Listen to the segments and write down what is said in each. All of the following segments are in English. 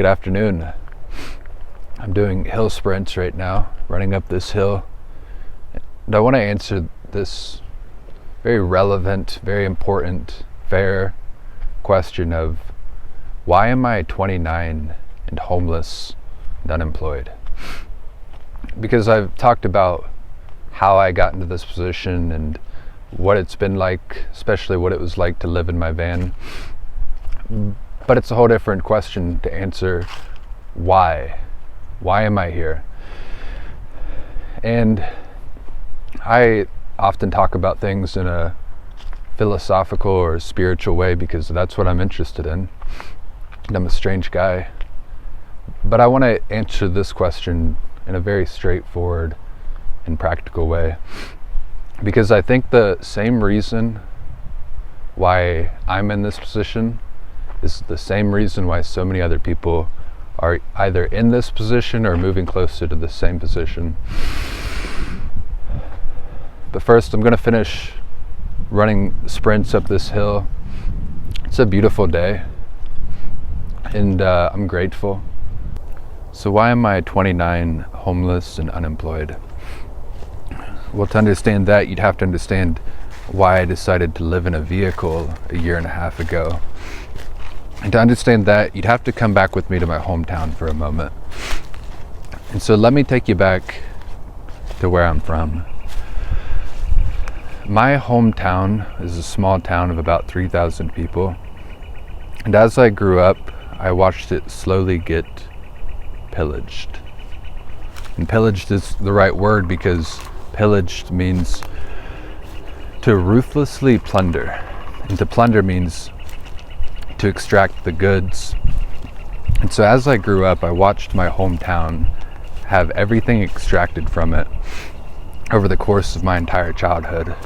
Good afternoon. I'm doing hill sprints right now, running up this hill. And I want to answer this very relevant, very important, fair question of why am I 29 and homeless and unemployed? Because I've talked about how I got into this position and what it's been like, especially what it was like to live in my van. But it's a whole different question to answer why. Why am I here? And I often talk about things in a philosophical or spiritual way because that's what I'm interested in. And I'm a strange guy. But I want to answer this question in a very straightforward and practical way. Because I think the same reason why I'm in this position is the same reason why so many other people are either in this position or moving closer to the same position. But first, I'm going to finish running sprints up this hill. It's a beautiful day, and I'm grateful. So why am I 29, homeless, and unemployed? Well, to understand that, you'd have to understand why I decided to live in a vehicle a year and a half ago. And to understand that, you'd have to come back with me to my hometown for a moment. And so let me take you back to where I'm from. My hometown is a small town of about 3,000 people. And as I grew up, I watched it slowly get pillaged. And pillaged is the right word because pillaged means to ruthlessly plunder. And to plunder means to extract the goods. And so as I grew up, I watched my hometown have everything extracted from it over the course of my entire childhood.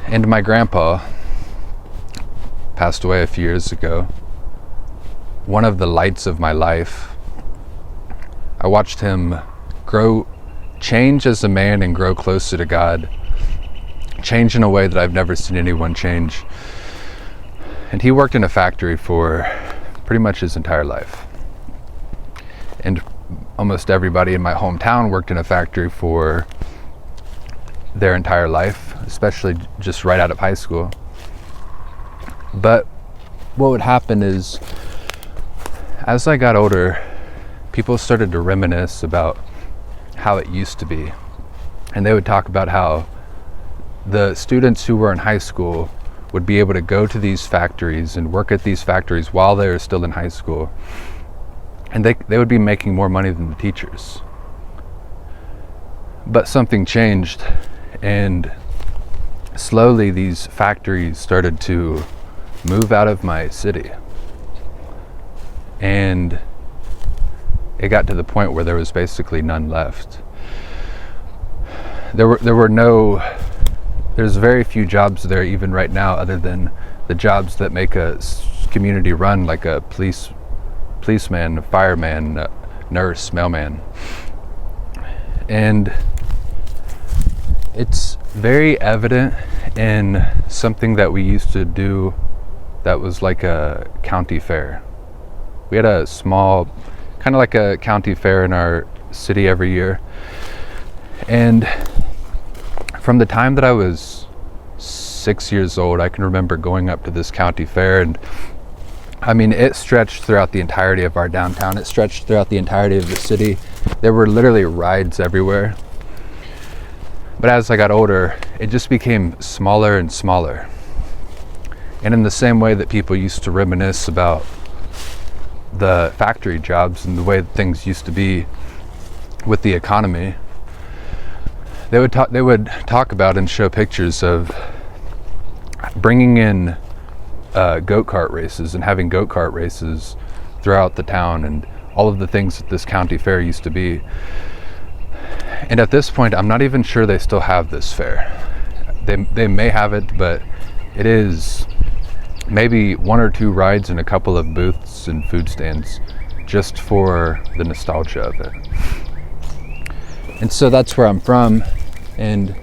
And my grandpa passed away a few years ago. One of the lights of my life. I watched him change as a man and grow closer to God. Change in a way that I've never seen anyone change. And he worked in a factory for pretty much his entire life. And almost everybody in my hometown worked in a factory for their entire life, especially just right out of high school. But what would happen is, as I got older, people started to reminisce about how it used to be. And they would talk about how the students who were in high school would be able to go to these factories and work at these factories while they were still in high school. And they would be making more money than the teachers. But something changed, and slowly these factories started to move out of my city. And it got to the point where there was basically none left. There's very few jobs there even right now other than the jobs that make a community run, like a policeman, fireman, nurse, mailman. And it's very evident in something that we used to do that was like a county fair. We had a small, kind of like a county fair in our city every year. And from the time that I was 6 years old, I can remember going up to this county fair, and I mean, it stretched throughout the entirety of our downtown. It stretched throughout the entirety of the city. There were literally rides everywhere. But as I got older, it just became smaller and smaller. And in the same way that people used to reminisce about the factory jobs and the way that things used to be with the economy, they would talk about and show pictures of bringing in go-kart races and having go-kart races throughout the town and all of the things that this county fair used to be. And at this point, I'm not even sure they still have this fair. They may have it, but it is maybe one or two rides and a couple of booths and food stands just for the nostalgia of it. And so that's where I'm from. And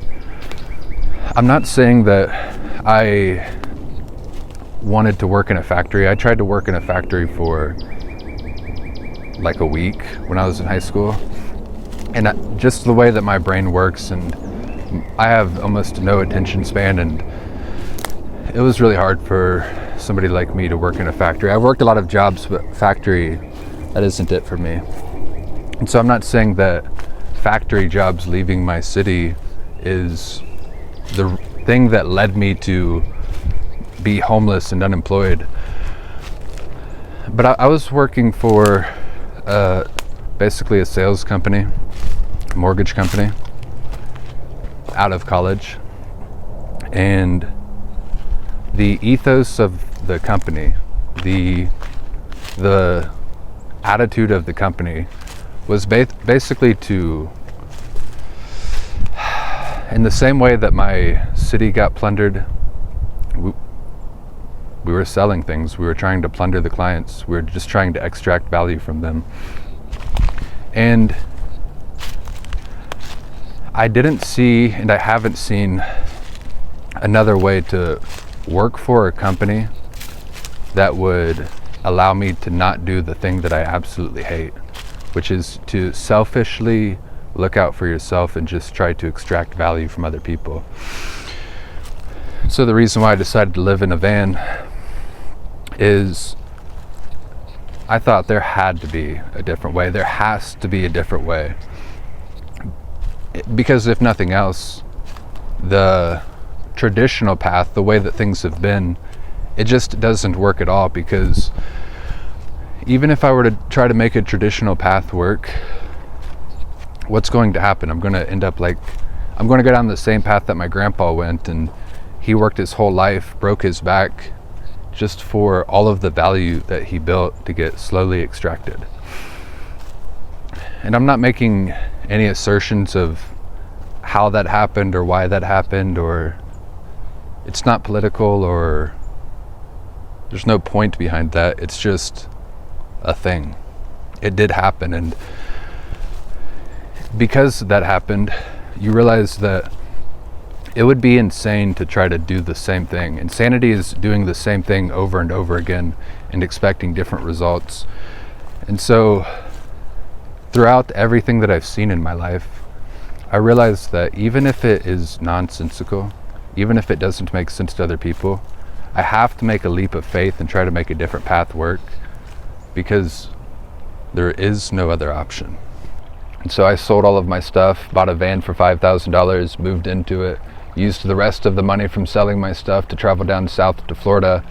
I'm not saying that I wanted to work in a factory. I tried to work in a factory for like a week when I was in high school. And just the way that my brain works, and I have almost no attention span, and it was really hard for somebody like me to work in a factory. I've worked a lot of jobs, but factory, that isn't it for me. And so I'm not saying that factory jobs leaving my city is the thing that led me to be homeless and unemployed. But I was working for basically a sales company, mortgage company, out of college. And the ethos of the company, the attitude of the company was basically to, in the same way that my city got plundered, we were selling things. We were trying to plunder the clients. We were just trying to extract value from them. And I didn't see, and I haven't seen, another way to work for a company that would allow me to not do the thing that I absolutely hate, which is to selfishly look out for yourself and just try to extract value from other people. So the reason why I decided to live in a van is I thought there had to be a different way. There has to be a different way. Because if nothing else, the traditional path, the way that things have been, it just doesn't work at all. Because even if I were to try to make a traditional path work, what's going to happen? I'm going to end up I'm going to go down the same path that my grandpa went, and he worked his whole life, broke his back, just for all of the value that he built to get slowly extracted. And I'm not making any assertions of how that happened or why that happened, or it's not political, or there's no point behind that. It's just a thing. It did happen, and because that happened, you realize that it would be insane to try to do the same thing. Insanity is doing the same thing over and over again and expecting different results. And so throughout everything that I've seen in my life, I realized that even if it is nonsensical, even if it doesn't make sense to other people, I have to make a leap of faith and try to make a different path work, because there is no other option. And so I sold all of my stuff, bought a van for $5,000, moved into it, used the rest of the money from selling my stuff to travel down south to Florida,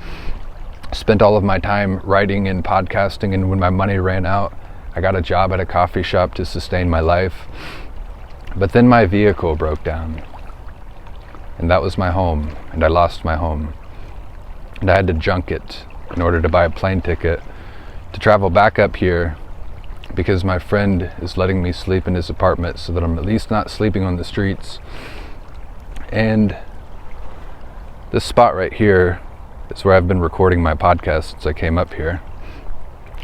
spent all of my time writing and podcasting, and when my money ran out, I got a job at a coffee shop to sustain my life. But then my vehicle broke down, and that was my home, and I lost my home. And I had to junk it in order to buy a plane ticket to travel back up here, because my friend is letting me sleep in his apartment so that I'm at least not sleeping on the streets. And this spot right here is where I've been recording my podcast since I came up here.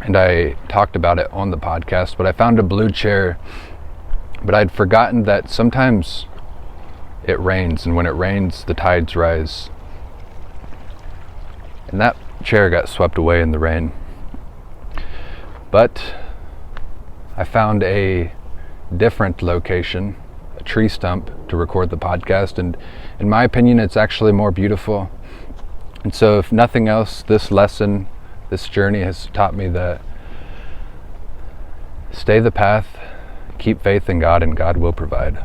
And I talked about it on the podcast, but I found a blue chair, but I'd forgotten that sometimes it rains, and when it rains, the tides rise. And that chair got swept away in the rain. But I found a different location, a tree stump, to record the podcast, and in my opinion, it's actually more beautiful. And so if nothing else, this lesson, this journey has taught me that stay the path, keep faith in God, and God will provide.